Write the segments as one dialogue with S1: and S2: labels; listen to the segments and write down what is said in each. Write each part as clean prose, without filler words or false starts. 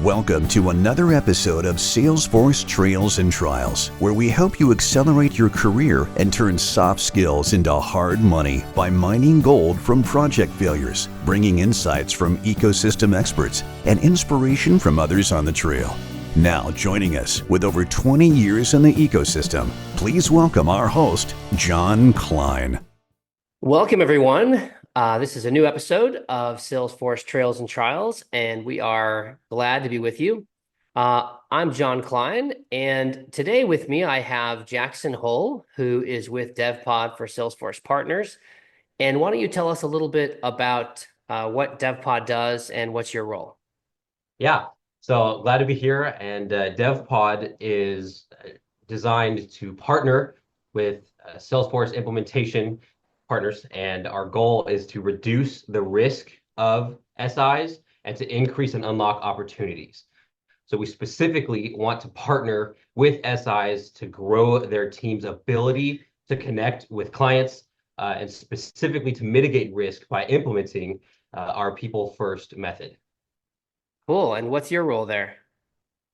S1: Welcome to another episode of Salesforce Trails and Trials, where we help you accelerate your career and turn soft skills into hard money by mining gold from project failures, bringing insights from ecosystem experts and inspiration from others on the trail. Now joining us with over 20 years in the ecosystem, please welcome our host, John Klein.
S2: Welcome, everyone. This is a new episode of Salesforce Trails and Trials, and we are glad to be with you. I'm John Klein, and today with me I have Jackson Hull, who is with DevPod for Salesforce Partners. And why don't you tell us a little bit about what DevPod does and what's your role?
S3: Yeah, so glad to be here. And DevPod is designed to partner with Salesforce implementation partners, and our goal is to reduce the risk of SIs and to increase and unlock opportunities. So we specifically want to partner with SIs to grow their team's ability to connect with clients and specifically to mitigate risk by implementing our people first method.
S2: Cool. And what's your role there?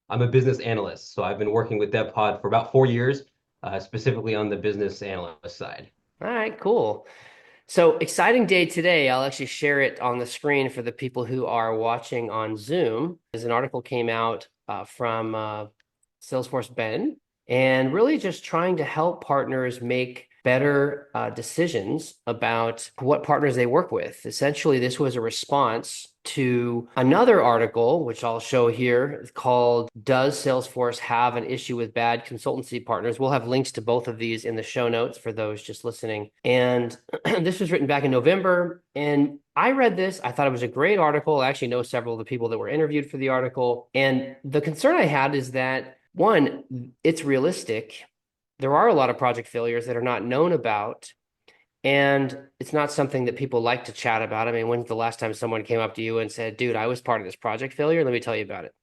S3: I'm a business analyst, so I've been working with DevPod for about 4 years, specifically on the business analyst side.
S2: All right, cool. So exciting day today. I'll actually share it on the screen for the people who are watching on Zoom. As an article came out from Salesforce Ben, and really just trying to help partners make better decisions about what partners they work with. Essentially, this was a response to another article, which I'll show here, called "Does Salesforce Have an Issue with Bad Consultancy Partners?" We'll have links to both of these in the show notes for those just listening. And this was written back in November, and I read this. I thought it was a great article. I actually know several of the people that were interviewed for the article. And the concern I had is that, one, it's realistic. There are a lot of project failures that are not known about, and it's not something that people like to chat about. I mean, when's the last time someone came up to you and said, "Dude, I was part of this project failure. Let me tell you about it."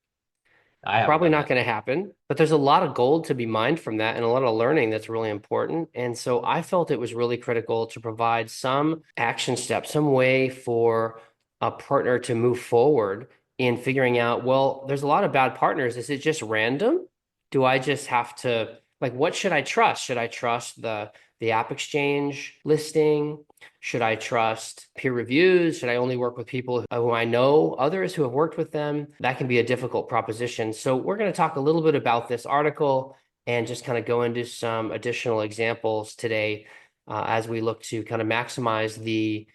S2: Probably not going to happen, but there's a lot of gold to be mined from that and a lot of learning that's really important. And so I felt it was really critical to provide some action steps, some way for a partner to move forward in figuring out, well, there's a lot of bad partners. Is it just random? Do I just have to, like, what should I trust? Should I trust the App Exchange listing? Should I trust peer reviews? Should I only work with people who I know, others who have worked with them? That can be a difficult proposition. So we're going to talk a little bit about this article and just kind of go into some additional examples today as we look to kind of maximize the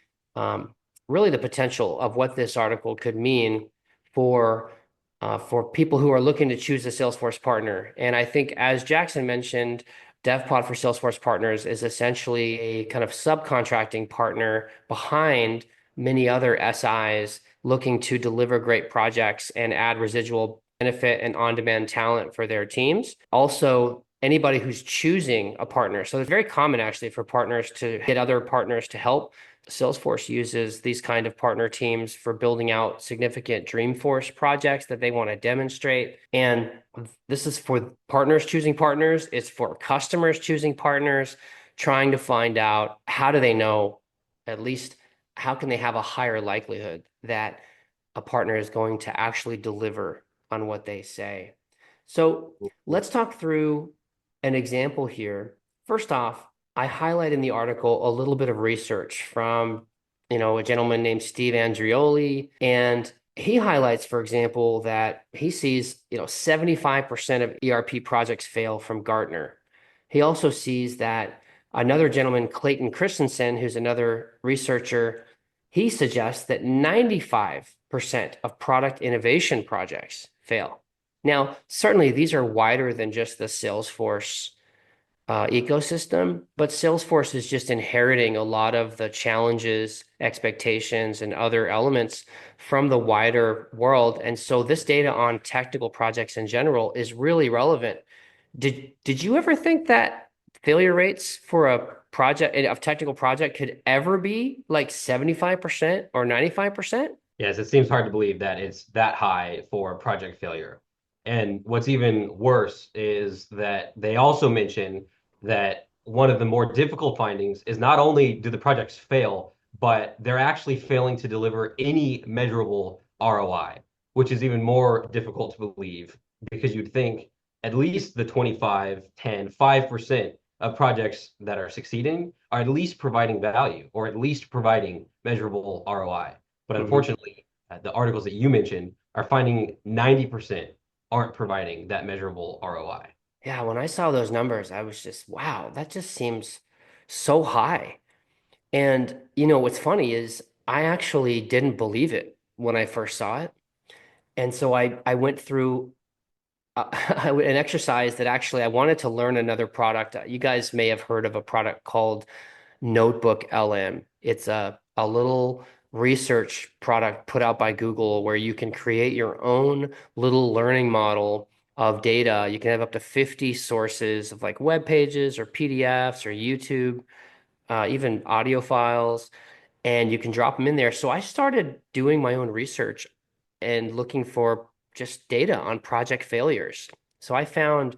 S2: really the potential of what this article could mean for people who are looking to choose a Salesforce partner. And I think, as Jackson mentioned, DevPod for Salesforce Partners is essentially a kind of subcontracting partner behind many other SIs looking to deliver great projects and add residual benefit and on-demand talent for their teams. Also, anybody who's choosing a partner. So it's very common actually for partners to get other partners to help. Salesforce uses these kind of partner teams for building out significant Dreamforce projects that they want to demonstrate. And this is for partners choosing partners. It's for customers choosing partners, trying to find out, how do they know, at least how can they have a higher likelihood that a partner is going to actually deliver on what they say. So let's talk through an example here. First off, I highlight in the article a little bit of research from, a gentleman named Steve Andrioli, and he highlights, for example, that he sees, 75% of ERP projects fail from Gartner. He also sees that another gentleman, Clayton Christensen, who's another researcher, he suggests that 95% of product innovation projects fail. Now, certainly these are wider than just the Salesforce ecosystem, but Salesforce is just inheriting a lot of the challenges, expectations, and other elements from the wider world. And so this data on technical projects in general is really relevant. Did you ever think that failure rates for a technical project could ever be like 75% or 95%?
S3: Yes, it seems hard to believe that it's that high for project failure. And what's even worse is that they also mention that one of the more difficult findings is not only do the projects fail, but they're actually failing to deliver any measurable ROI. which is even more difficult to believe because you'd think at least the 25, 10, 5% of projects that are succeeding are at least providing value or at least providing measurable ROI. But
S2: Hmm.
S3: unfortunately, the articles that you mentioned are finding 90% aren't providing that measurable ROI.
S2: Yeah, when I saw those numbers, I was just, wow, that just seems so high. And what's funny is I actually didn't believe it when I first saw it. And so I went through an exercise that actually I wanted to learn another product. You guys may have heard of a product called Notebook LM. It's a little research product put out by Google where you can create your own little learning model of data. You can have up to 50 sources of like web pages or PDFs or YouTube, even audio files, and you can drop them in there. So I started doing my own research and looking for just data on project failures. So I found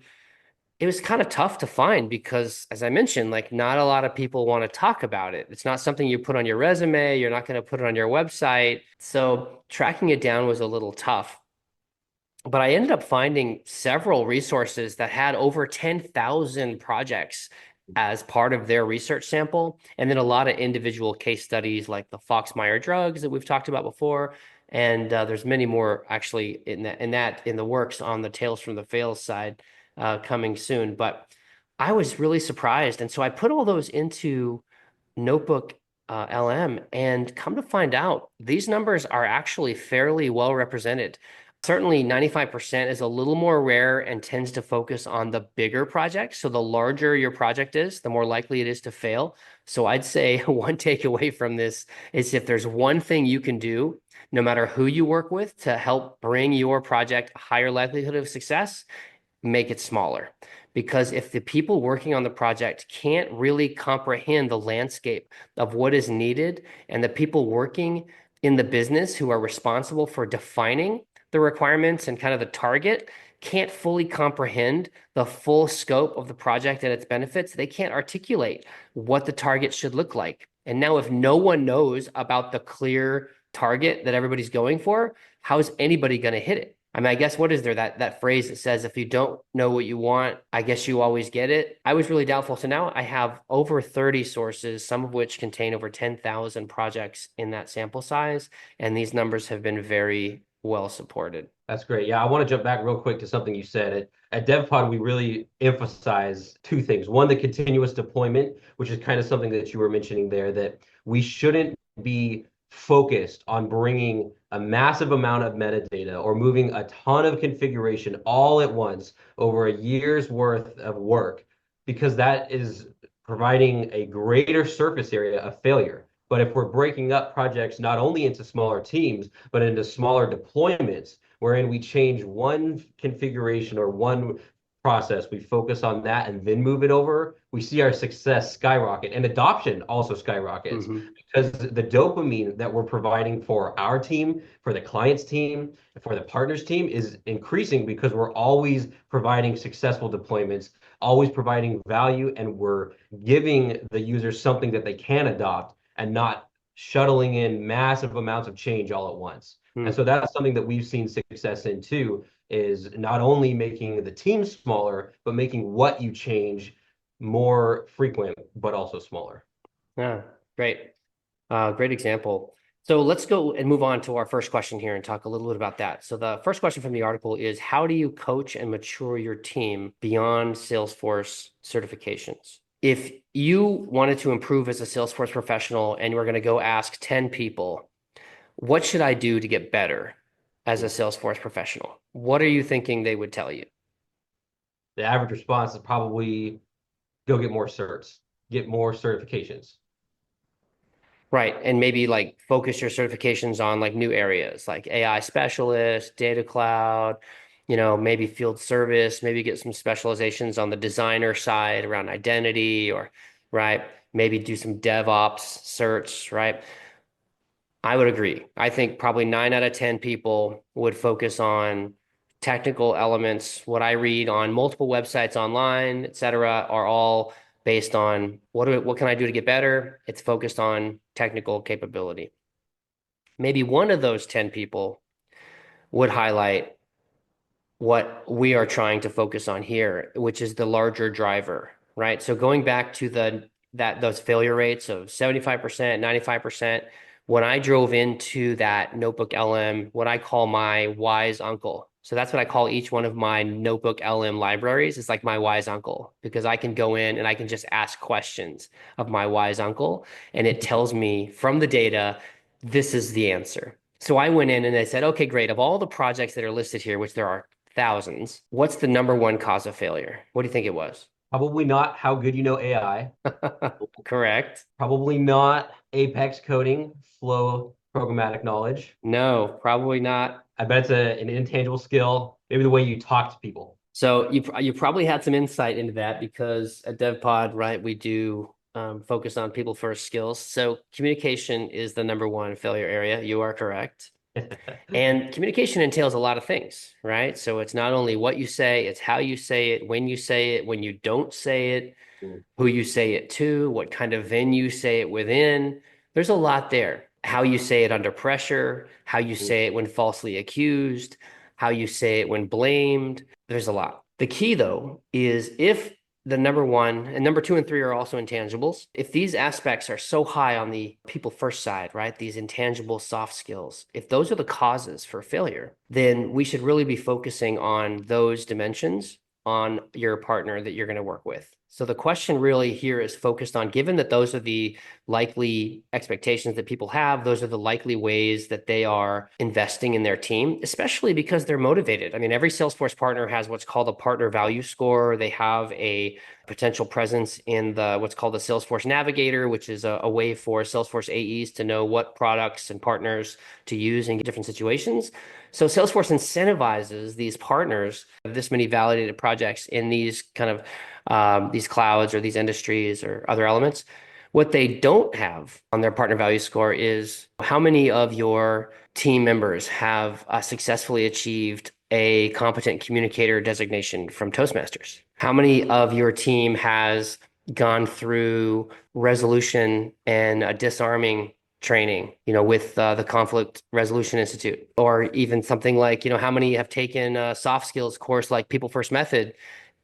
S2: it was kind of tough to find because, as I mentioned, like not a lot of people want to talk about it. It's not something you put on your resume. You're not going to put it on your website. So tracking it down was a little tough. But I ended up finding several resources that had over 10,000 projects as part of their research sample, and then a lot of individual case studies like the Fox-Meyer drugs that we've talked about before. And there's many more actually in the works on the Tales from the Fails side coming soon. But I was really surprised, and so I put all those into Notebook LM, and come to find out, these numbers are actually fairly well represented. Certainly, 95% is a little more rare and tends to focus on the bigger projects. So, the larger your project is, the more likely it is to fail. So, I'd say one takeaway from this is if there's one thing you can do, no matter who you work with, to help bring your project a higher likelihood of success, make it smaller. Because if the people working on the project can't really comprehend the landscape of what is needed, and the people working in the business who are responsible for defining the requirements and kind of the target can't fully comprehend the full scope of the project and its benefits, they can't articulate what the target should look like. And now, if no one knows about the clear target that everybody's going for, how is anybody going to hit it? I mean, I guess what is there that phrase that says if you don't know what you want, I guess you always get it. I was really doubtful. So now I have over 30 sources, some of which contain over 10,000 projects in that sample size, and these numbers have been very well supported.
S3: That's great. Yeah, I want to jump back real quick to something you said. At DevPod, we really emphasize two things. One, the continuous deployment, which is kind of something that you were mentioning there, that we shouldn't be focused on bringing a massive amount of metadata or moving a ton of configuration all at once over a year's worth of work, because that is providing a greater surface area of failure. But if we're breaking up projects not only into smaller teams, but into smaller deployments, wherein we change one configuration or one process, we focus on that and then move it over, we see our success skyrocket and adoption also skyrockets
S2: Mm-hmm.
S3: because the dopamine that we're providing for our team, for the client's team, for the partner's team is increasing because we're always providing successful deployments, always providing value, and we're giving the users something that they can adopt and not shuttling in massive amounts of change all at once. And so that's something that we've seen success in too, is not only making the team smaller, but making what you change more frequent, but also smaller.
S2: Yeah, great. Great example. So let's go and move on to our first question here and talk a little bit about that. So the first question from the article is, how do you coach and mature your team beyond Salesforce certifications? If you wanted to improve as a Salesforce professional and you were going to go ask 10 people, what should I do to get better as a Salesforce professional? What are you thinking they would tell you?
S3: The average response is probably go get more certs, get more certifications.
S2: Right. And maybe like focus your certifications on like new areas like AI specialist, data cloud, maybe field service, maybe get some specializations on the designer side around identity or, right. Maybe do some DevOps certs, right? I would agree. I think probably 9 out of 10 people would focus on technical elements. What I read on multiple websites online, et cetera, are all based on what can I do to get better? It's focused on technical capability. Maybe one of those 10 people would highlight what we are trying to focus on here, which is the larger driver, right? So going back to those failure rates of 75%, 95%, when I drove into that notebook LM, what I call my wise uncle. So that's what I call each one of my notebook LM libraries. It's like my wise uncle because I can go in and I can just ask questions of my wise uncle, and it tells me from the data, this is the answer. So I went in and I said, okay, great. Of all the projects that are listed here, which there are thousands, what's the number one cause of failure? What do you think it was?
S3: Probably not how good you know AI.
S2: Correct.
S3: Probably not Apex coding, flow programmatic knowledge.
S2: No, probably not.
S3: I bet it's an intangible skill, maybe the way you talk to people.
S2: So you probably had some insight into that because at DevPod, right, we do focus on people first skills. So communication is the number one failure area. You are correct. And communication entails a lot of things, right? So it's not only what you say, it's how you say it, when you don't say it, who you say it to, what kind of venue you say it within. There's a lot there. How you say it under pressure, how you say it when falsely accused, how you say it when blamed. There's a lot. The key, though, is if the number one and number two and three are also intangibles. If these aspects are so high on the people first side, right? These intangible soft skills, if those are the causes for failure, then we should really be focusing on those dimensions on your partner that you're going to work with. So the question really here is focused on, given that those are the likely expectations that people have, those are the likely ways that they are investing in their team, especially because they're motivated. I mean, every Salesforce partner has what's called a partner value score. They have a potential presence in the what's called the Salesforce Navigator, which is a way for Salesforce AEs to know what products and partners to use in different situations. So Salesforce incentivizes these partners of this many validated projects in these kind of these clouds or these industries or other elements. What they don't have on their partner value score is how many of your team members have successfully achieved a competent communicator designation from Toastmasters? How many of your team has gone through resolution and disarming training, with the Conflict Resolution Institute, or even something like, how many have taken a soft skills course like People First Method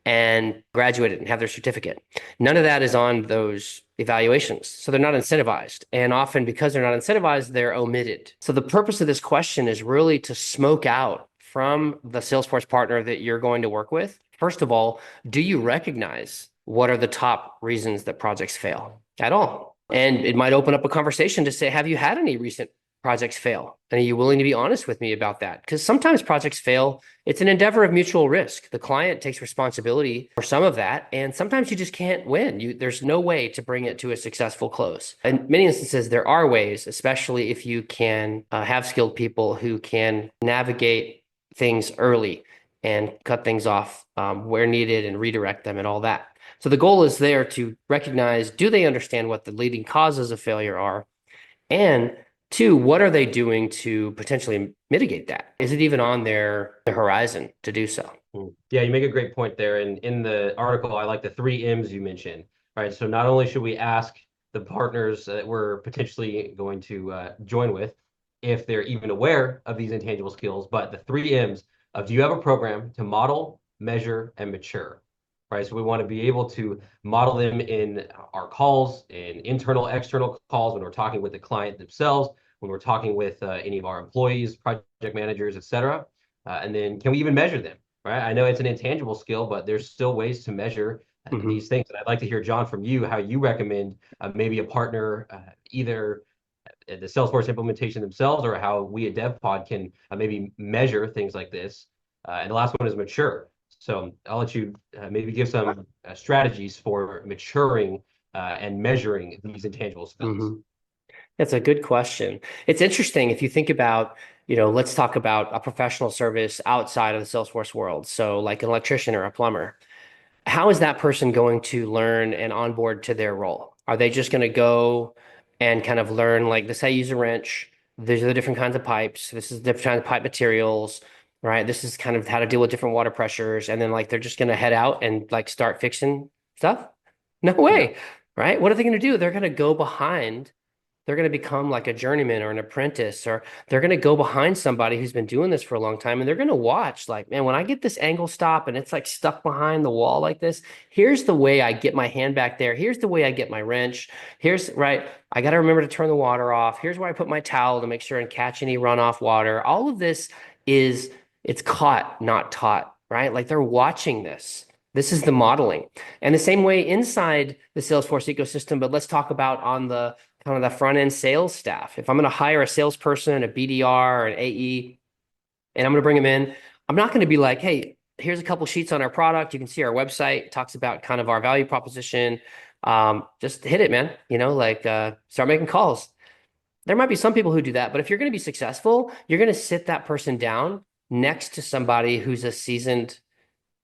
S2: and graduated and have their certificate? None of that is on those evaluations. So they're not incentivized. And often because they're not incentivized, they're omitted. So the purpose of this question is really to smoke out from the Salesforce partner that you're going to work with. First of all, do you recognize what are the top reasons that projects fail at all? And it might open up a conversation to say, have you had any recent projects fail? And are you willing to be honest with me about that? Because sometimes projects fail. It's an endeavor of mutual risk. The client takes responsibility for some of that. And sometimes you just can't win. There's no way to bring it to a successful close. In many instances, there are ways, especially if you can have skilled people who can navigate things early and cut things off where needed and redirect them and all that. So the goal is there to recognize, do they understand what the leading causes of failure are? And two, what are they doing to potentially mitigate that? Is it even on their horizon to do so?
S3: Yeah, you make a great point there. And in the article, I like the 3 M's you mentioned. Right. So not only should we ask the partners that we're potentially going to join with if they're even aware of these intangible skills, but the 3 M's of, do you have a program to model, measure, and mature? Right. So we want to be able to model them in our calls, in internal, external calls, when we're talking with the client themselves, when we're talking with any of our employees, project managers, et cetera. And then can we even measure them? Right. I know it's an intangible skill, but there's still ways to measure these things. And I'd like to hear, John, from you, how you recommend maybe a partner, either the Salesforce implementation themselves, or how we at DevPod can maybe measure things like this. And the last one is mature. So I'll let you maybe give some strategies for maturing and measuring these intangible skills.
S2: That's a good question. It's interesting if you think about, let's talk about a professional service outside of the Salesforce world. So like an electrician or a plumber. How is that person going to learn and onboard to their role? Are they just going to go and kind of learn, like, this is how you use a wrench. These are the different kinds of pipes. This is the different kinds of pipe materials, right? This is kind of how to deal with different water pressures. And then like, they're just going to head out and like start fixing stuff? No way, right? What are they going to do? They're going to go behind they're going to become like a journeyman or an apprentice, or they're going to go behind somebody who's been doing this for a long time, and they're going to watch like, man, when I get this angle stop and it's like stuck behind the wall like this, here's the way I get my hand back there. Here's the way I get my wrench. Here's right. I got to remember to turn the water off. Here's where I put my towel to make sure and catch any runoff water. All of this is it's caught, not taught, right? Like they're watching this. This is the modeling. And the same way inside the Salesforce ecosystem, but let's talk about on the kind of the front end sales staff. If I'm going to hire a salesperson, a BDR, an AE, and I'm going to bring them in, I'm not going to be like, hey, here's a couple sheets on our product. You can see our website. It talks about kind of our value proposition. Just hit it, man. Start making calls. There might be some people who do that, but if you're going to be successful, you're going to sit that person down next to somebody who's a seasoned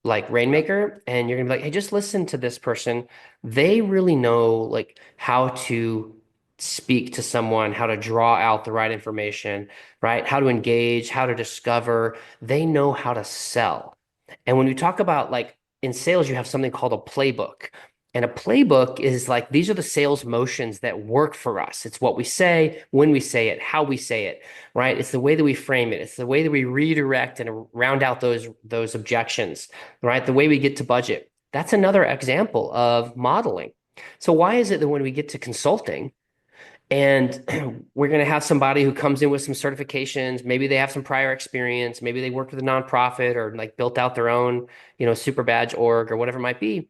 S2: like rainmaker, and you're gonna be like, hey, just listen to this person. They really know like how to speak to someone, how to draw out the right information, right? How to engage, how to discover. They know how to sell. And when we talk about like in sales, you have something called a playbook. And a playbook is like these are the sales motions that work for us. It's what we say, when we say it, how we say it, right? It's the way that we frame it. It's the way that we redirect and round out those objections, right? The way we get to budget. That's another example of modeling. So why is it that when we get to consulting and we're going to have somebody who comes in with some certifications, maybe they have some prior experience, maybe they worked with a nonprofit or like built out their own, super badge org or whatever it might be,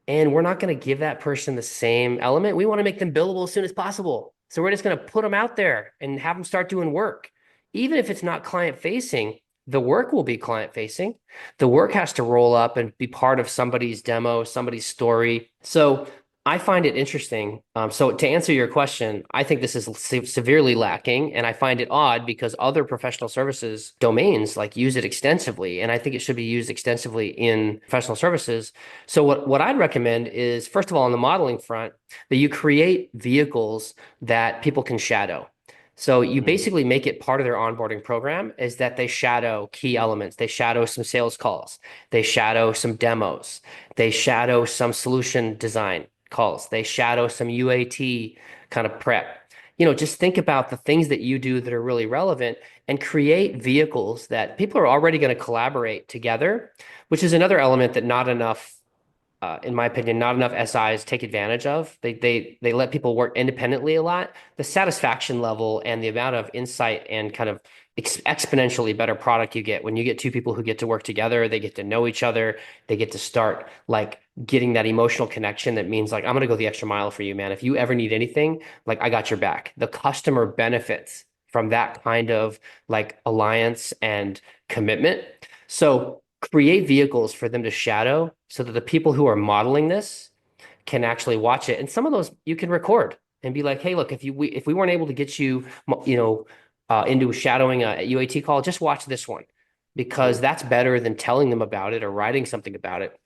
S2: and we're not going to give that person the same element. We want to make them billable as soon as possible. So we're just going to put them out there and have them start doing work. Even if it's not client facing, the work will be client facing. The work has to roll up and be part of somebody's demo, somebody's story. So I find it interesting. So to answer your question, I think this is severely lacking, and I find it odd because other professional services domains like use it extensively, and I think it should be used extensively in professional services. So what I'd recommend is, first of all, on the modeling front, that you create vehicles that people can shadow. So you basically make it part of their onboarding program is that they shadow key elements. They shadow some sales calls. They shadow some demos. They shadow some solution design calls. They shadow some UAT kind of prep. Just think about the things that you do that are really relevant and create vehicles that people are already going to collaborate together, which is another element that not enough, in my opinion, not enough SIs take advantage of. They let people work independently a lot. The satisfaction level and the amount of insight and kind of exponentially better product you get when you get two people who get to work together, they get to know each other, they get to start like getting that emotional connection that means like, I'm going to go the extra mile for you, man. If you ever need anything, like I got your back. The customer benefits from that kind of like alliance and commitment. So create vehicles for them to shadow so that the people who are modeling this can actually watch it. And some of those you can record and be like, hey, look, if we weren't able to get you, into shadowing a UAT call, just watch this one because that's better than telling them about it or writing something about it.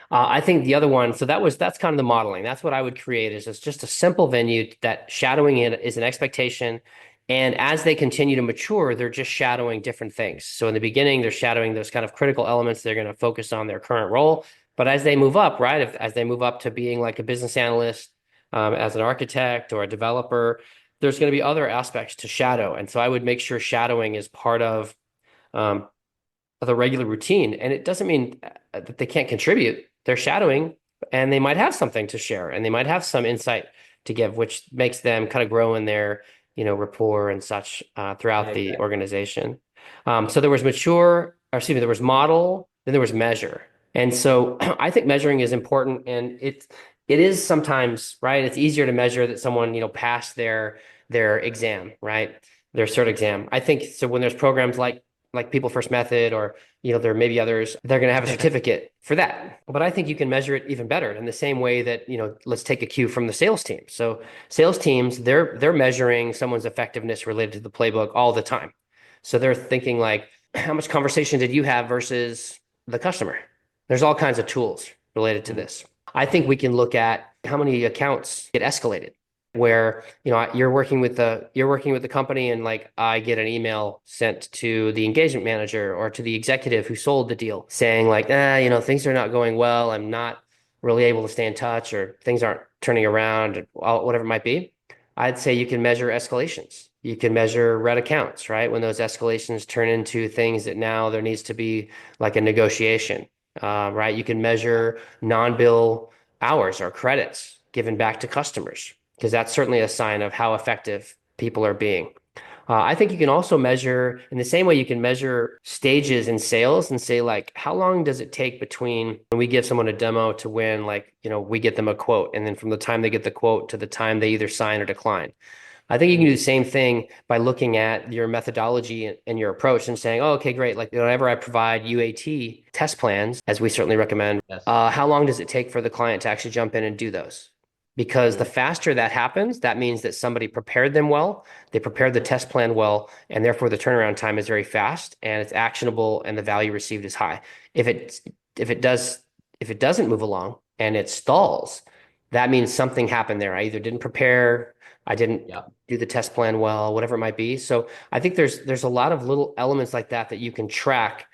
S2: I think the other one, so that's kind of the modeling. That's what I would create is just a simple venue that shadowing it is an expectation. And as they continue to mature, they're just shadowing different things. So in the beginning, they're shadowing those kind of critical elements. They're going to focus on their current role. But as they move up, right, as they move up to being like a business analyst, as an architect or a developer, there's going to be other aspects to shadow. And so I would make sure shadowing is part of the regular routine. And it doesn't mean that they can't contribute. They're shadowing and they might have something to share and they might have some insight to give, which makes them kind of grow in their, rapport and such throughout the organization. So there was there was model, then there was measure. And so I think measuring is important, and it is sometimes, right? It's easier to measure that someone, passed their exam, right? Their cert exam. I think so when there's programs like People First Method or, there may be others, they're going to have a certificate for that. But I think you can measure it even better in the same way that, let's take a cue from the sales team. So sales teams, they're measuring someone's effectiveness related to the playbook all the time. So they're thinking like, how much conversation did you have versus the customer? There's all kinds of tools related to this. I think we can look at how many accounts get escalated where, you're working with the company and like I get an email sent to the engagement manager or to the executive who sold the deal saying like, things are not going well. I'm not really able to stay in touch or things aren't turning around or whatever it might be. I'd say you can measure escalations. You can measure red accounts, right? When those escalations turn into things that now there needs to be like a negotiation, right? You can measure non-bill hours or credits given back to customers, because that's certainly a sign of how effective people are being. I think you can also measure in the same way you can measure stages in sales and say, like, how long does it take between when we give someone a demo to when, like, we get them a quote, and then from the time they get the quote to the time they either sign or decline. I think you can do the same thing by looking at your methodology and your approach and saying, oh, okay, great. Like whenever I provide UAT test plans, as we certainly recommend,
S3: Yes.
S2: how long does it take for the client to actually jump in and do those? Because the faster that happens, that means that somebody prepared them well, they prepared the test plan well, and therefore the turnaround time is very fast and it's actionable and the value received is high. If it if it does if it doesn't move along and it stalls, that means something happened there. I either didn't prepare, I didn't
S3: Yeah.
S2: do the test plan well, whatever it might be. So I think there's a lot of little elements like that that you can track.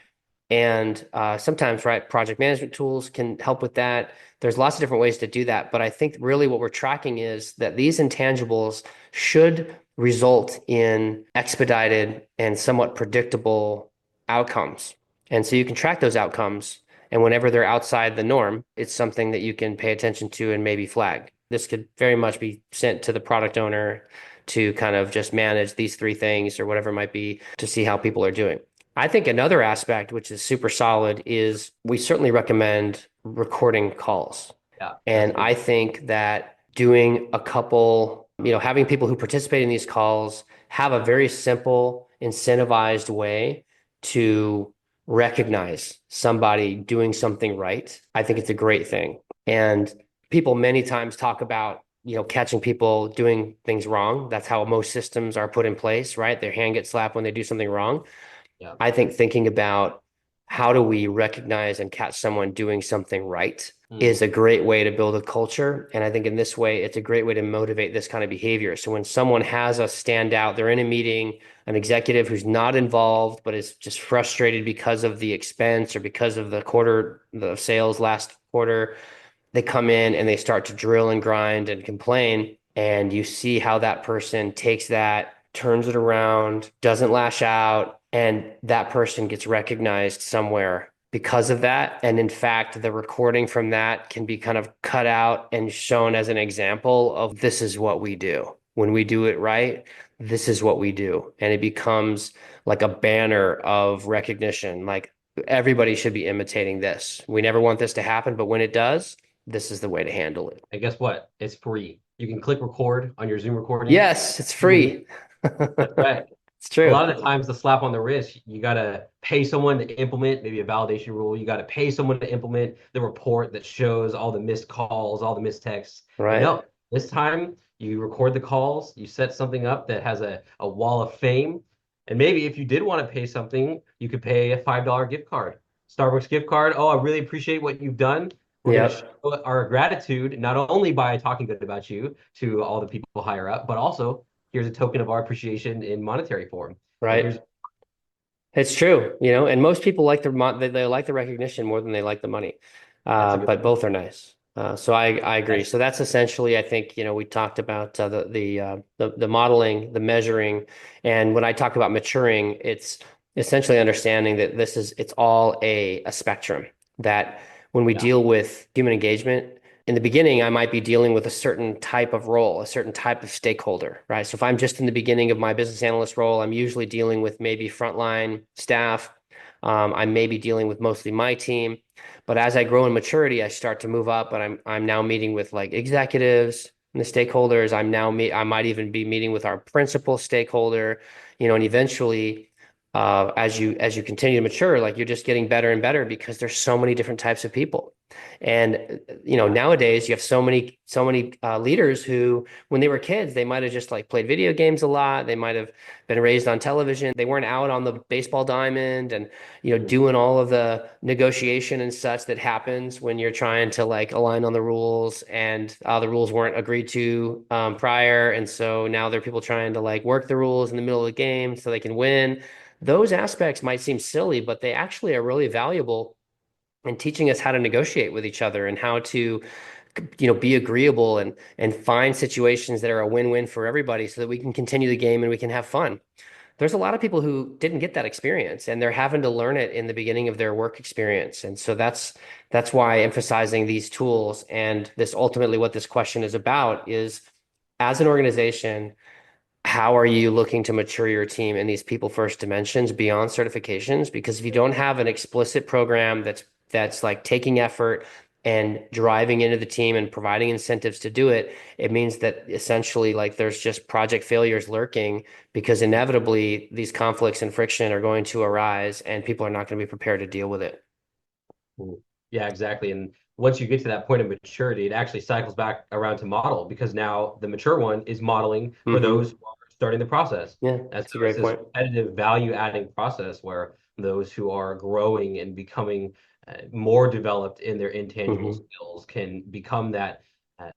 S2: And sometimes, right, project management tools can help with that. There's lots of different ways to do that. But I think really what we're tracking is that these intangibles should result in expedited and somewhat predictable outcomes. And so you can track those outcomes. And whenever they're outside the norm, it's something that you can pay attention to and maybe flag. This could very much be sent to the product owner to kind of just manage these three things or whatever it might be to see how people are doing. I think another aspect, which is super solid, is we certainly recommend recording calls.
S3: Yeah. That's
S2: And
S3: a big.
S2: I think that doing a couple, having people who participate in these calls have a very simple, incentivized way to recognize somebody doing something right. I think it's a great thing. And people many times talk about, catching people doing things wrong. That's how most systems are put in place, right? Their hand gets slapped when they do something wrong.
S3: Yeah.
S2: I think thinking about how do we recognize and catch someone doing something right is a great way to build a culture. And I think in this way, it's a great way to motivate this kind of behavior. So when someone has a standout, they're in a meeting, an executive who's not involved, but is just frustrated because of the expense or because of the sales last quarter, they come in and they start to drill and grind and complain. And you see how that person takes that, turns it around, doesn't lash out, and that person gets recognized somewhere because of that. And in fact, the recording from that can be kind of cut out and shown as an example of this is what we do. When we do it right, this is what we do. And it becomes like a banner of recognition. Like everybody should be imitating this. We never want this to happen, but when it does, this is the way to handle it.
S3: And guess what? It's free. You can click record on your Zoom recording.
S2: Yes, it's free.
S3: That's right.
S2: It's
S3: A
S2: true.
S3: lot of the times, the slap on the wrist, you got to pay someone to implement maybe a validation rule. You got to pay someone to implement the report that shows all the missed calls, all the missed texts. But
S2: Right.
S3: no, this time you record the calls, you set something up that has a wall of fame. And maybe if you did want to pay something, you could pay a $5 gift card, Starbucks gift card. Oh, I really appreciate what you've done. We're going to
S2: Yep.
S3: show our gratitude, not only by talking good about you to all the people higher up, but also here's a token of our appreciation in monetary form. And here's
S2: Right. It's true, and most people like they like the recognition more than they like the money.
S3: that's a good
S2: But both are nice. So I agree.
S3: Yes.
S2: So that's essentially, I think, we talked about the modeling, the measuring, and when I talk about maturing, it's essentially understanding that it's all a spectrum. That when we
S3: Yeah.
S2: deal with human engagement, in the beginning, I might be dealing with a certain type of role, a certain type of stakeholder, right? So if I'm just in the beginning of my business analyst role, I'm usually dealing with maybe frontline staff. I may be dealing with mostly my team, but as I grow in maturity, I start to move up, and I'm now meeting with like executives and the stakeholders. I might even be meeting with our principal stakeholder, and eventually, as you continue to mature, like you're just getting better and better because there's so many different types of people. And nowadays you have so many leaders who, when they were kids, they might have just like played video games a lot. They might have been raised on television. They weren't out on the baseball diamond and doing all of the negotiation and such that happens when you're trying to like align on the rules, and the rules weren't agreed to prior, and so now there are people trying to like work the rules in the middle of the game so they can win. Those aspects might seem silly, but they actually are really valuable in teaching us how to negotiate with each other and how to be agreeable and find situations that are a win-win for everybody so that we can continue the game and we can have fun. There's a lot of people who didn't get that experience and they're having to learn it in the beginning of their work experience. And so that's why emphasizing these tools and this ultimately what this question is about is, as an organization, how are you looking to mature your team in these people first dimensions beyond certifications? Because if you don't have an explicit program that's like taking effort and driving into the team and providing incentives to do it, it means that essentially like there's just project failures lurking because inevitably these conflicts and friction are going to arise and people are not going to be prepared to deal with it.
S3: Yeah, exactly. And once you get to that point of maturity, it actually cycles back around to model, because now the mature one is modeling for those who are starting the process.
S2: Yeah,
S3: And
S2: that's a
S3: so
S2: great
S3: it's this
S2: point.
S3: competitive value adding process where those who are growing and becoming more developed in their intangible skills can become that uh,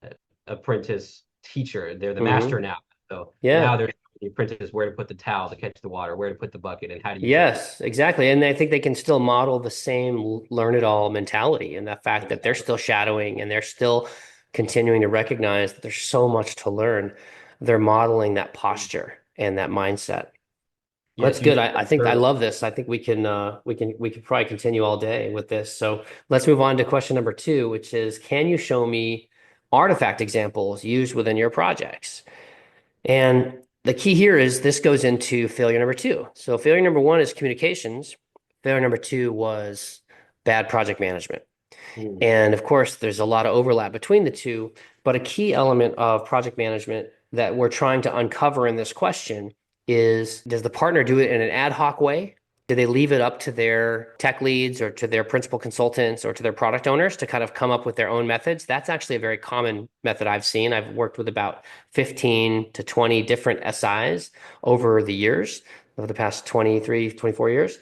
S3: apprentice teacher. They're the master now. So now
S2: Yeah.
S3: they're the apprentice where to put the towel to catch the water, where to put the bucket, and how to use it.
S2: Yes, exactly. And I think they can still model the same learn it all mentality and the fact that they're
S3: Exactly.
S2: still shadowing and they're still continuing to recognize that there's so much to learn. They're modeling that posture and that mindset. That's
S3: Yes,
S2: good.
S3: using
S2: I
S3: the
S2: think I
S3: term.
S2: love this. I think we could probably continue all day with this. So let's move on to question number two, which is, can you show me artifact examples used within your projects? And the key here is this goes into failure number two. So failure number one is communications. Failure number two was bad project management.
S3: Mm.
S2: And of course, there's a lot of overlap between the two, but a key element of project management that we're trying to uncover in this question is, does the partner do it in an ad hoc way? Do they leave it up to their tech leads or to their principal consultants or to their product owners to kind of come up with their own methods? That's actually a very common method I've seen. I've worked with about 15 to 20 different SIs over the years, over the past 23, 24 years.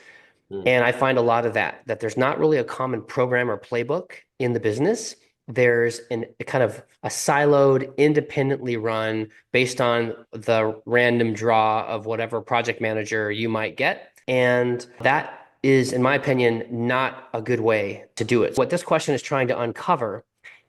S3: Mm.
S2: And I find a lot of that there's not really a common program or playbook in the business. There's a kind of a siloed, independently run based on the random draw of whatever project manager you might get. And that is, in my opinion, not a good way to do it. What this question is trying to uncover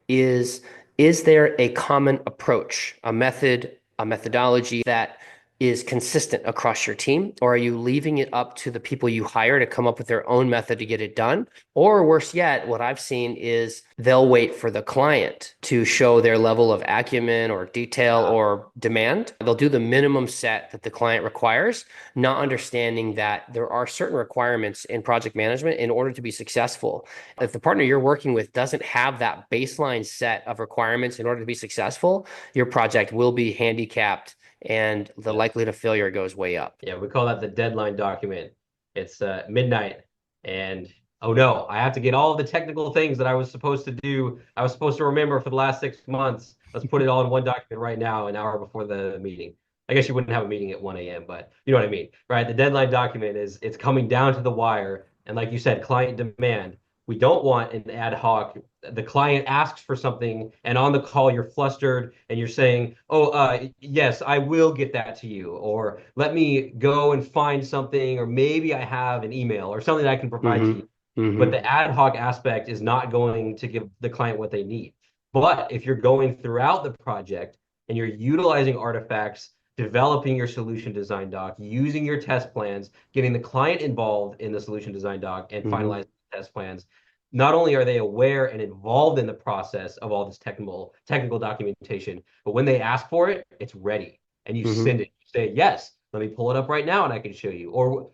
S2: is is there a common approach, a method, a methodology that is consistent across your team? Or are you leaving it up to the people you hire to come up with their own method to get it done? Or worse yet, what I've seen is they'll wait for the client to show their level of acumen or detail
S3: Yeah.
S2: or demand. They'll do the minimum set that the client requires, not understanding that there are certain requirements in project management in order to be successful. If the partner you're working with doesn't have that baseline set of requirements in order to be successful, your project will be handicapped and the
S3: Yeah.
S2: likelihood of failure goes way up.
S3: Yeah, we call that the deadline document. It's midnight, and oh no, I have to get all the technical things that I was supposed to do. I was supposed to remember for the last 6 months. Let's put it all in one document right now, an hour before the meeting. I guess you wouldn't have a meeting at 1 a.m., but you know what I mean, right? The deadline document is it's coming down to the wire, and like you said, client demand. We don't want an ad hoc. The client asks for something, and on the call you're flustered and you're saying, "Oh, yes, I will get that to you," or "Let me go and find something," or "Maybe I have an email or something that I can provide to
S2: Mm-hmm.
S3: you." But the
S2: Mm-hmm.
S3: ad hoc aspect is not going to give the client what they need. But if you're going throughout the project and you're utilizing artifacts, developing your solution design doc, using your test plans, getting the client involved in the solution design doc, and
S2: Mm-hmm.
S3: finalizing the test plans, not only are they aware and involved in the process of all this technical documentation, but when they ask for it, it's ready, and you
S2: Mm-hmm.
S3: send it. You say, "Yes, let me pull it up right now and I can show you," or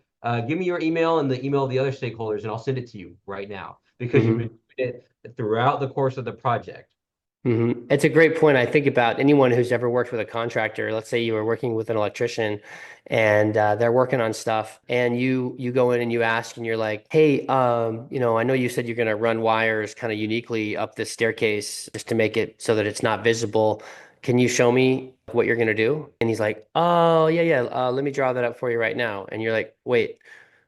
S3: "Give me your email and the email of the other stakeholders and I'll send it to you right now," because you've
S2: Mm-hmm.
S3: been doing it throughout the course of the project.
S2: It's a great point. I think about anyone who's ever worked with a contractor. Let's say you were working with an electrician and they're working on stuff and you go in and you ask and you're like, "Hey, I know you said you're going to run wires kind of uniquely up this staircase just to make it so that it's not visible. Can you show me what you're going to do?" And he's like, "Oh, yeah, yeah. Let me draw that up for you right now." And you're like, "Wait,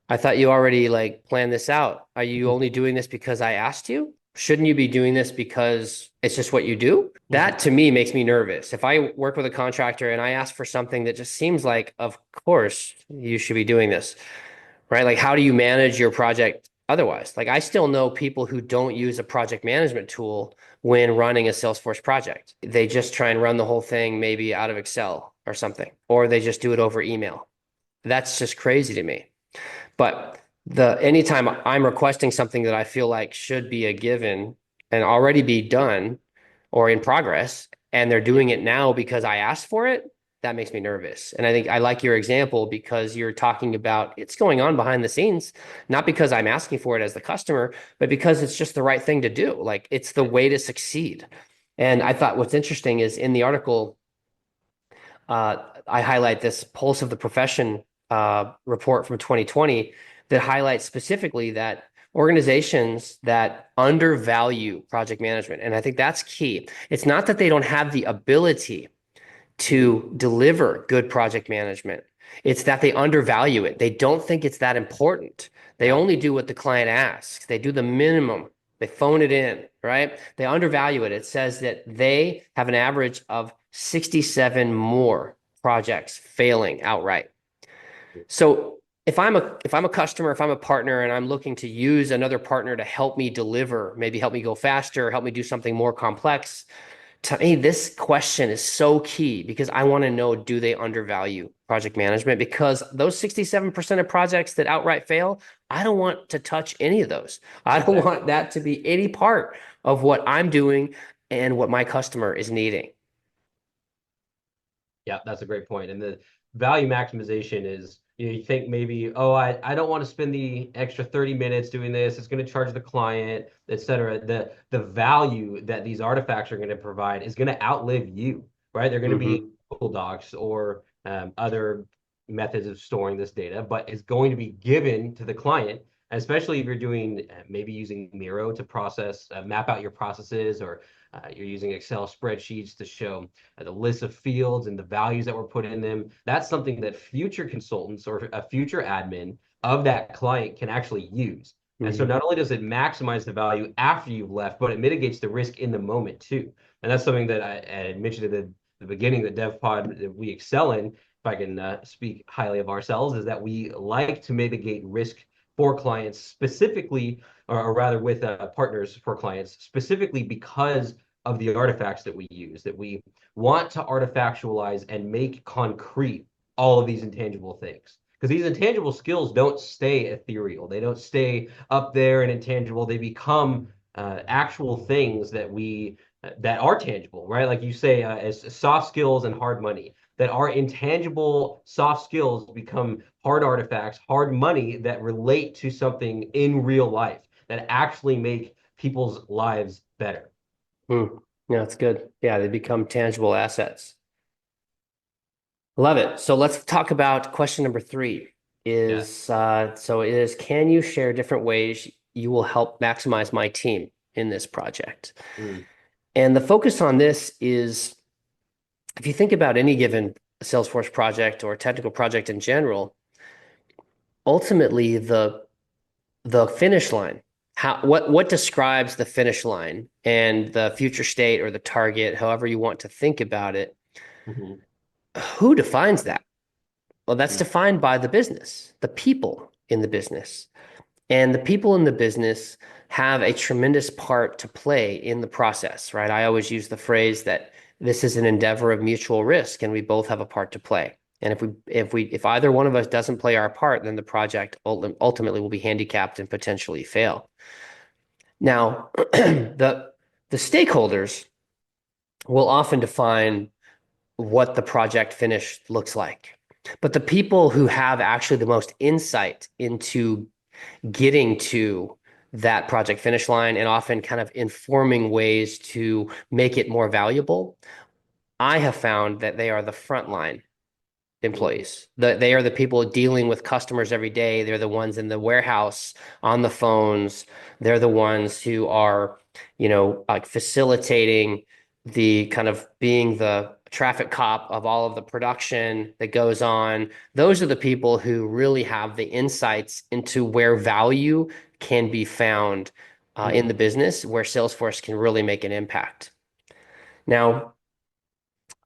S2: I thought you already like planned this out. Are you only doing this because I asked you? Shouldn't you be doing this because it's just what you do?" That to me makes me nervous. If I work with a contractor and I ask for something that just seems like, of course, you should be doing this, right? Like, how do you manage your project otherwise. Like I still know people who don't use a project management tool when running a Salesforce project. They just try and run the whole thing maybe out of Excel or something, or they just do it over email. That's just crazy to me. But anytime I'm requesting something that I feel like should be a given and already be done or in progress, and they're doing it now because I asked for it, that makes me nervous. And I think I like your example because you're talking about it's going on behind the scenes, not because I'm asking for it as the customer, but because it's just the right thing to do. Like it's the way to succeed. And I thought what's interesting is in the article, I highlight this Pulse of the Profession report from 2020 that highlights specifically that organizations that undervalue project management, and I think that's key. It's not that they don't have the ability to deliver good project management. It's that they undervalue it. They don't think it's that important. They only do what the client asks. They do the minimum. They phone it in, right? They undervalue it. It says that they have an average of 67 more projects failing outright. So if I'm a customer, if I'm a partner and I'm looking to use another partner to help me deliver, maybe help me go faster, help me do something more complex, to me, this question is so key because I want to know, do they undervalue project management? Because those 67% of projects that outright fail, I don't want to touch any of those. I don't want that to be any part of what I'm doing and what my customer is needing.
S3: Yeah, that's a great point. And the value maximization is, you think maybe, oh, I don't want to spend the extra 30 minutes doing this. It's going to charge the client, et cetera. The value that these artifacts are going to provide is going to outlive you, right? They're going to be Google Docs or other methods of storing this data, but it's going to be given to the client, especially if you're doing maybe using Miro to process, map out your processes, or you're using Excel spreadsheets to show the list of fields and the values that were put in them. That's something that future consultants or a future admin of that client can actually use. And so not only does it maximize the value after you've left, but it mitigates the risk in the moment too. And that's something that I mentioned at the beginning that DevPod that we excel in, if I can speak highly of ourselves, is that we like to mitigate risk for clients specifically, or rather with partners for clients, specifically because of the artifacts that we use, that we want to artifactualize and make concrete all of these intangible things. Because these intangible skills don't stay ethereal. They don't stay up there and intangible. They become actual things that that are tangible, right? Like you say, as soft skills and hard money, that are intangible soft skills become hard artifacts, hard money that relate to something in real life that actually make people's lives better.
S2: Yeah, that's good. Yeah, they become tangible assets. Love it. So let's talk about question number 3 is so it is, can you share different ways you will help maximize my team in this project? And the focus on this is, if you think about any given Salesforce project or technical project in general, ultimately the finish line, what describes the finish line and the future state or the target, however you want to think about it, who defines that? Well, that's defined by the business, the people in the business. And the people in the business have a tremendous part to play in the process, right? I always use the phrase that this is an endeavor of mutual risk, and we both have a part to play. And if either one of us doesn't play our part, then the project ultimately will be handicapped and potentially fail. Now, the stakeholders will often define what the project finish looks like. But the people who have actually the most insight into getting to that project finish line and often kind of informing ways to make it more valuable, I have found that they are the frontline employees. They are the people dealing with customers every day. They're the ones in the warehouse, on the phones. They're the ones who are, like facilitating the kind of being the traffic cop of all of the production that goes on. Those are the people who really have the insights into where value can be found in the business, where Salesforce can really make an impact. Now,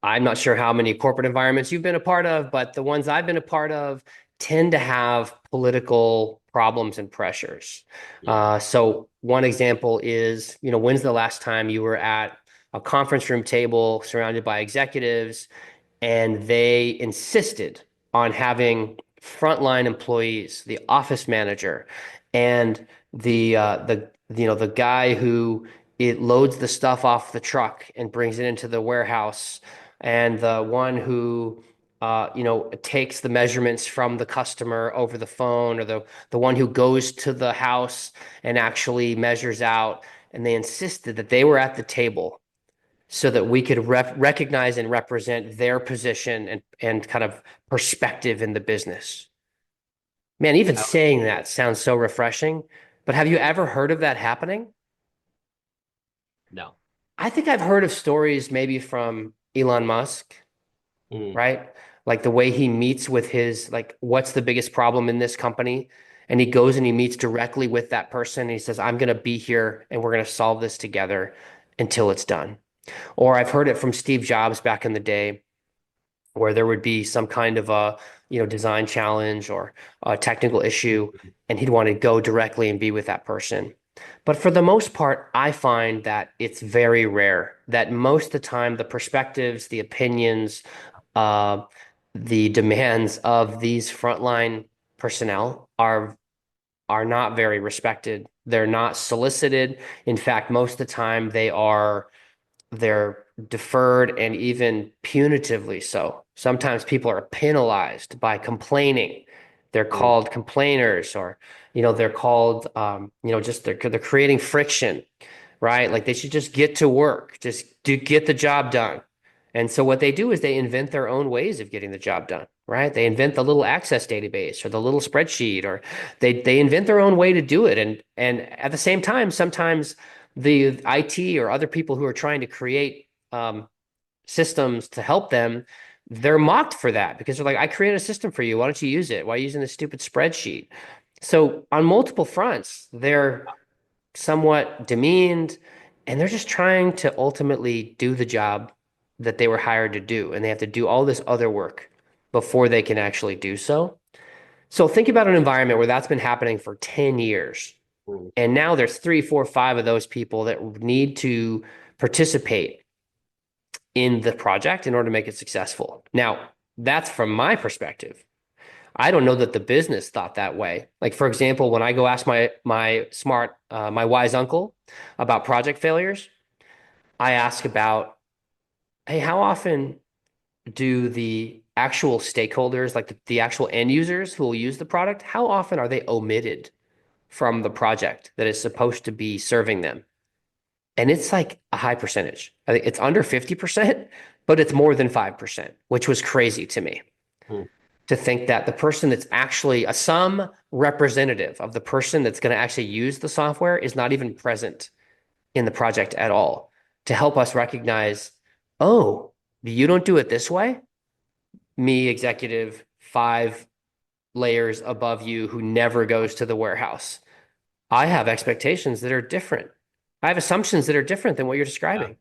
S2: I'm not sure how many corporate environments you've been a part of, but the ones I've been a part of tend to have political problems and pressures.
S3: Yeah.
S2: So one example is, when's the last time you were at a conference room table surrounded by executives and they insisted on having frontline employees, the office manager, and the guy who it loads the stuff off the truck and brings it into the warehouse, and the one who takes the measurements from the customer over the phone, or the one who goes to the house and actually measures out. And they insisted that they were at the table so that we could recognize and represent their position and kind of perspective in the business. Man, even
S3: Oh,
S2: saying that sounds so refreshing. But have you ever heard of that happening?
S3: no.
S2: I think I've heard of stories maybe from Elon Musk,
S3: Mm,
S2: right? Like the way he meets with like, what's the biggest problem in this company? And he goes and he meets directly with that person. And he says, I'm going to be here and we're going to solve this together until it's done. Or I've heard it from Steve Jobs back in the day, where there would be some kind of a, design challenge or a technical issue,
S3: mm,
S2: and he'd want to go directly and be with that person. But for the most part, I find that it's very rare that most of the time the perspectives, the opinions, uh, the demands of these frontline personnel are not very respected. They're not solicited. In fact, most of the time they're deferred and even punitively so. Sometimes people are penalized by complaining. They're
S3: mm,
S2: called complainers, or they're called just they're creating friction, right? Like they should just get to work, just get the job done. And so what they do is they invent their own ways of getting the job done, right? They invent the little access database or the little spreadsheet, or they invent their own way to do it. And at the same time, sometimes the IT or other people who are trying to create systems to help them, they're mocked for that because they're like, I created a system for you. Why don't you use it? Why are you using this stupid spreadsheet? So on multiple fronts, they're somewhat demeaned, and they're just trying to ultimately do the job that they were hired to do. And they have to do all this other work before they can actually do so. So think about an environment where that's been happening for 10 years.
S3: mm.
S2: And now there's three, four, five of those people that need to participate in the project in order to make it successful. Now, that's from my perspective. I don't know that the business thought that way. Like, for example, when I go ask my wise uncle about project failures, I ask about, hey, how often do the actual stakeholders, like the actual end users who will use the product, how often are they omitted from the project that is supposed to be serving them? And it's like a high percentage. I think it's under 50%, but it's more than 5%, which was crazy to me
S3: Mm.
S2: to think that the person that's actually some representative of the person that's going to actually use the software is not even present in the project at all to help us recognize, oh, you don't do it this way? Me, executive, 5 layers above you who never goes to the warehouse. I have expectations that are different. I have assumptions that are different than what you're
S3: Yeah.
S2: describing.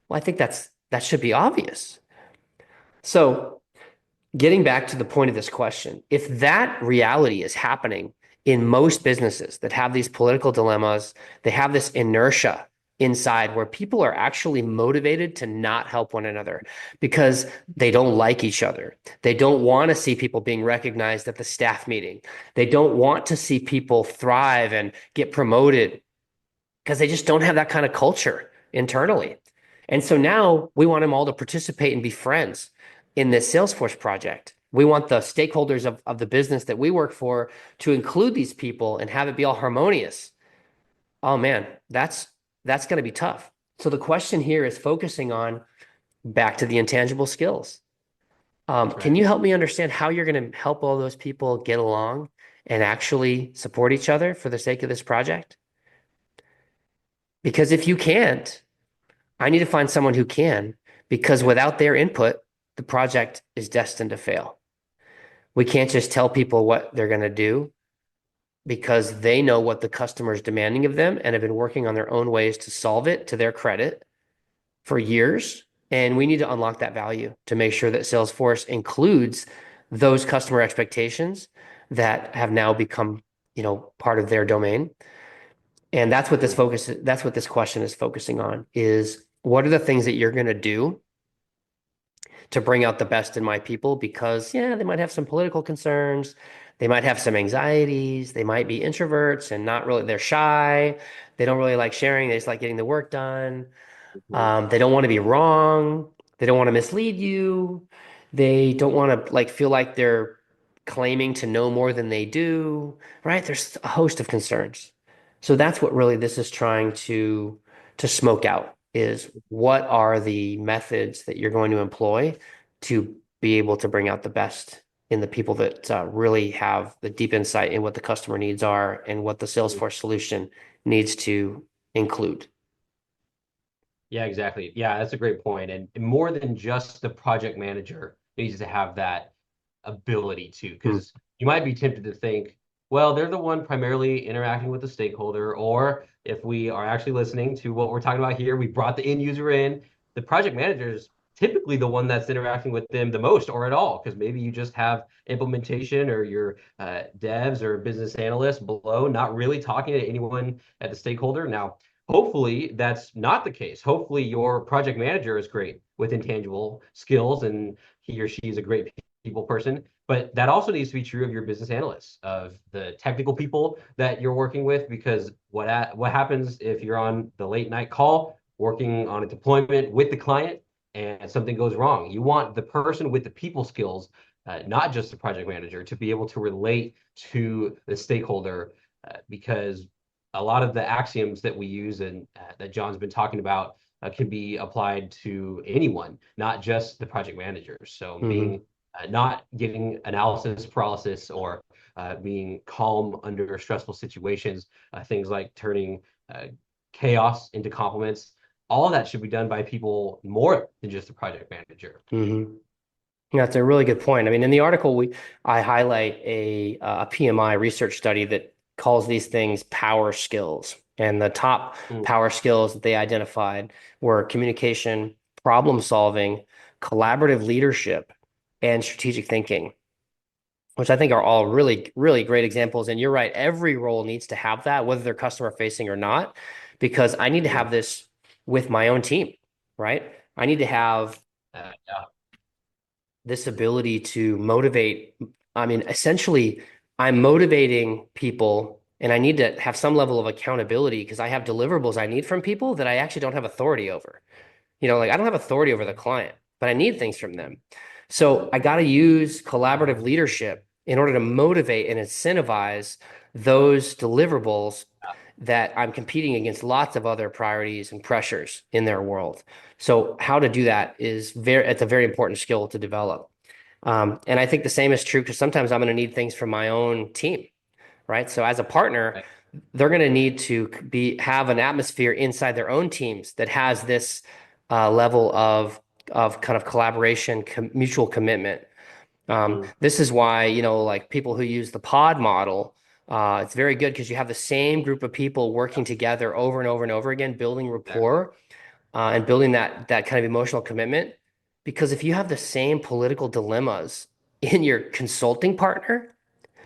S2: Well, I think that should be obvious. So, getting back to the point of this question, if that reality is happening in most businesses that have these political dilemmas, they have this inertia inside where people are actually motivated to not help one another because they don't like each other. They don't want to see people being recognized at the staff meeting. They don't want to see people thrive and get promoted because they just don't have that kind of culture internally. And so now we want them all to participate and be friends in this Salesforce project. We want the stakeholders of the business that we work for to include these people and have it be all harmonious. Oh man, that's going to be tough. So the question here is focusing on back to the intangible skills. Can
S3: Right.
S2: you help me understand how you're going to help all those people get along and actually support each other for the sake of this project? Because if you can't, I need to find someone who can, because without their input, the project is destined to fail. We can't just tell people what they're going to do because they know what the customer is demanding of them and have been working on their own ways to solve it to their credit for years. And we need to unlock that value to make sure that Salesforce includes those customer expectations that have now become, part of their domain. And that's what this question is focusing on, is what are the things that you're going to do to bring out the best in my people? Because yeah, they might have some political concerns, they might have some anxieties, they might be introverts and not really, they're shy, they don't really like sharing, they just like getting the work done.
S3: Mhm.
S2: They don't want to be wrong. They don't want to mislead you. They don't want to like feel like they're claiming to know more than they do, right? There's a host of concerns. So that's what really this is trying to smoke out, is what are the methods that you're going to employ to be able to bring out the best in the people that really have the deep insight in what the customer needs are and what the Salesforce solution needs to include.
S3: Yeah, exactly. Yeah, that's a great point. And more than just the project manager needs to have that ability to,
S2: Mm.
S3: because you might be tempted to think, well, they're the one primarily interacting with the stakeholder, or if we are actually listening to what we're talking about here, we brought the end user in, the project manager is typically the one that's interacting with them the most or at all, because maybe you just have implementation or your devs or business analysts below not really talking to anyone at the stakeholder. Now, hopefully that's not the case. Hopefully your project manager is great with intangible skills and he or she is a great people person, but that also needs to be true of your business analysts, of the technical people that you're working with, because what happens if you're on the late night call working on a deployment with the client and something goes wrong? You want the person with the people skills, not just the project manager, to be able to relate to the stakeholder, because a lot of the axioms that we use and that John's been talking about can be applied to anyone, not just the project managers. So
S2: Mhm.
S3: being not getting analysis paralysis or being calm under stressful situations, things like turning uh, chaos into compliments, all of that should be done by people more than just the project manager.
S2: Mhm. That's a really good point. I mean, in the article, I highlight a PMI research study that calls these things power skills. And the top
S3: Mm,
S2: power skills that they identified were communication, problem solving, collaborative leadership, and strategic thinking, which I think are all really, really great examples. And you're right, every role needs to have that, whether they're customer facing or not, because I need to
S3: mm,
S2: have this with my own team, right? I need to have
S3: yeah,
S2: this ability to motivate. I mean, essentially, I'm motivating people and I need to have some level of accountability because I have deliverables I need from people that I actually don't have authority over. Like I don't have authority over the client, but I need things from them. So I got to use collaborative leadership in order to motivate and incentivize those deliverables that I'm competing against lots of other priorities and pressures in their world. So how to do that it's a very important skill to develop. And I think the same is true because sometimes I'm going to need things from my own team, right? So as a partner,
S3: right.
S2: they're going to need to have an atmosphere inside their own teams that has this level of kind of collaboration, mutual commitment.
S3: Mm,
S2: This is why, like people who use the pod model, it's very good because you have the same group of people working together over and over and over again, building
S3: exactly.
S2: rapport and building that kind of emotional commitment. Because if you have the same political dilemmas in your consulting partner,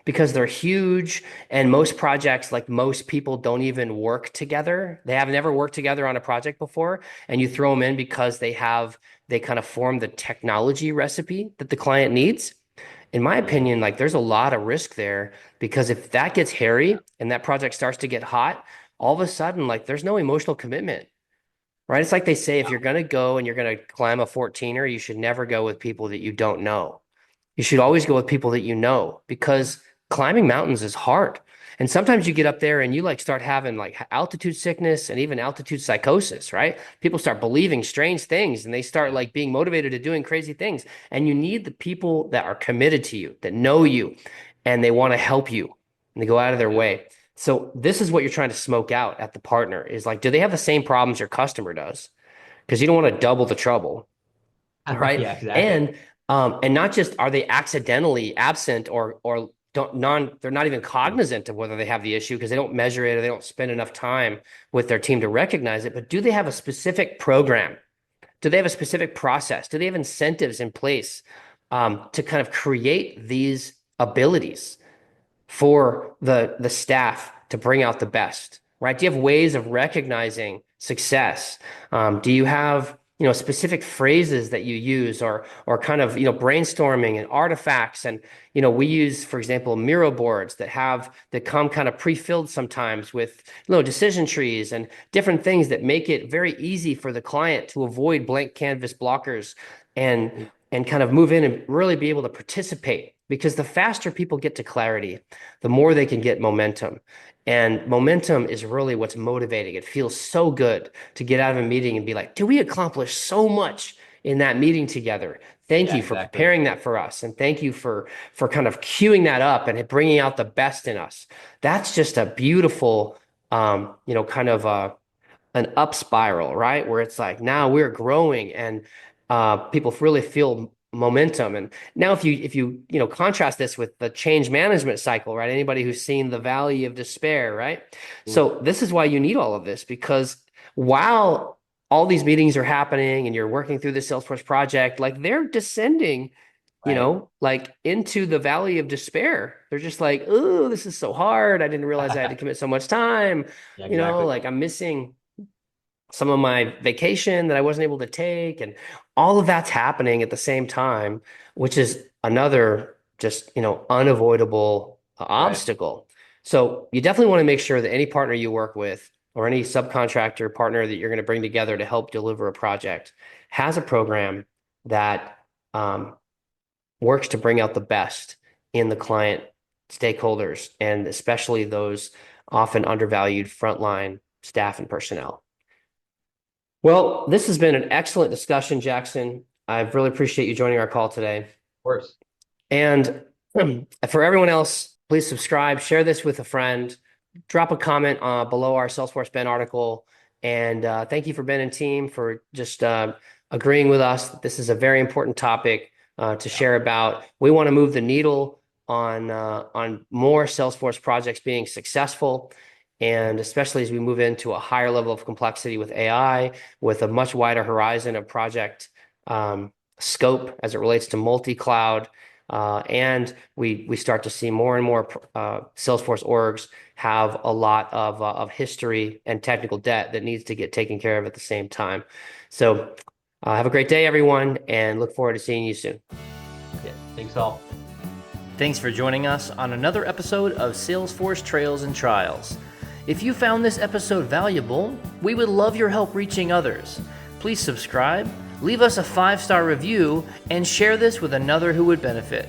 S2: because they're huge and most projects, like most people don't even work together. They have never worked together on a project before, and you throw them in because they kind of form the technology recipe that the client needs. In my
S3: Mm,
S2: opinion, like there's a lot of risk there because if that gets hairy and that project starts to get hot, all of a sudden, like there's no emotional commitment, right? It's like they say, if you're going to go and you're going to climb a 14er, you should never go with people that you don't know. You should always go with people that you know because climbing mountains is hard. And sometimes you get up there and you like start having like altitude sickness and even altitude psychosis, right? People start believing strange things and they start
S3: yeah,
S2: like being motivated to doing crazy things. And you need the people that are committed to you, that know you, and they want to help you and they go out of their
S3: yeah.
S2: way. So this is what you're trying to smoke out at the partner is like, do they have the same problems your customer does? Because you don't want to double the trouble, right?
S3: Yeah, exactly.
S2: And not just are they accidentally absent or don't non they're not even
S3: Mm,
S2: cognizant of whether they have the issue because they don't measure it or they don't spend enough time with their team to recognize it, but do they have a specific program? Do they have a specific process? Do they have incentives in place to kind of create these abilities? for the staff to bring out the best, right? Do you have ways of recognizing success? Do you have, specific phrases that you use, or kind of, brainstorming and artifacts? And, we use, for example, Miro boards that come kind of pre-filled sometimes with decision trees and different things that make it very easy for the client to avoid blank canvas blockers and kind of move in and really be able to participate. Because the faster people get to clarity, the more they can get momentum. And momentum is really what's motivating. It feels so good to get out of a meeting and be like, "Did we accomplish so much in that meeting together? Thank
S3: Yeah,
S2: you for
S3: exactly.
S2: preparing that for us. And thank you for kind of queuing that up and bringing out the best in us." That's just a beautiful, kind of an up spiral, right? Where it's like, now we're growing, and people really feel momentum. And now if you contrast this with the change management cycle, right? Anybody who's seen the valley of despair, right?
S3: Mm.
S2: So this is why you need all of this, because while all these meetings are happening and you're working through the Salesforce project, like they're descending,
S3: Right.
S2: like into the valley of despair. They're just like, "Oh, this is so hard. I didn't realize I had to commit so much time.
S3: Yeah, exactly.
S2: Like I'm missing some of my vacation that I wasn't able to take." And all of that's happening at the same time, which is another just, unavoidable
S3: Right.
S2: obstacle. So you definitely want to make sure that any partner you work with, or any subcontractor partner that you're going to bring together to help deliver a project, has a program that works to bring out the best in the client stakeholders, and especially those often undervalued frontline staff and personnel. Well, this has been an excellent discussion, Jackson. I really appreciate you joining our call today.
S3: Of course.
S2: And for everyone else, please subscribe, share this with a friend, drop a comment below our Salesforce Ben article. And thank you for Ben and team for just agreeing with us that this is a very important topic to share about. We want to move the needle on more Salesforce projects being successful. And especially as we move into a higher level of complexity with AI, with a much wider horizon of project scope as it relates to multi-cloud. And we start to see more and more Salesforce orgs have a lot of history and technical debt that needs to get taken care of at the same time. So have a great day, everyone, and look forward to seeing you soon.
S3: Yeah. Thanks all.
S2: Thanks for joining us on another episode of Salesforce Trails and Trials. If you found this episode valuable, we would love your help reaching others. Please subscribe, leave us a 5-star review, and share this with another who would benefit.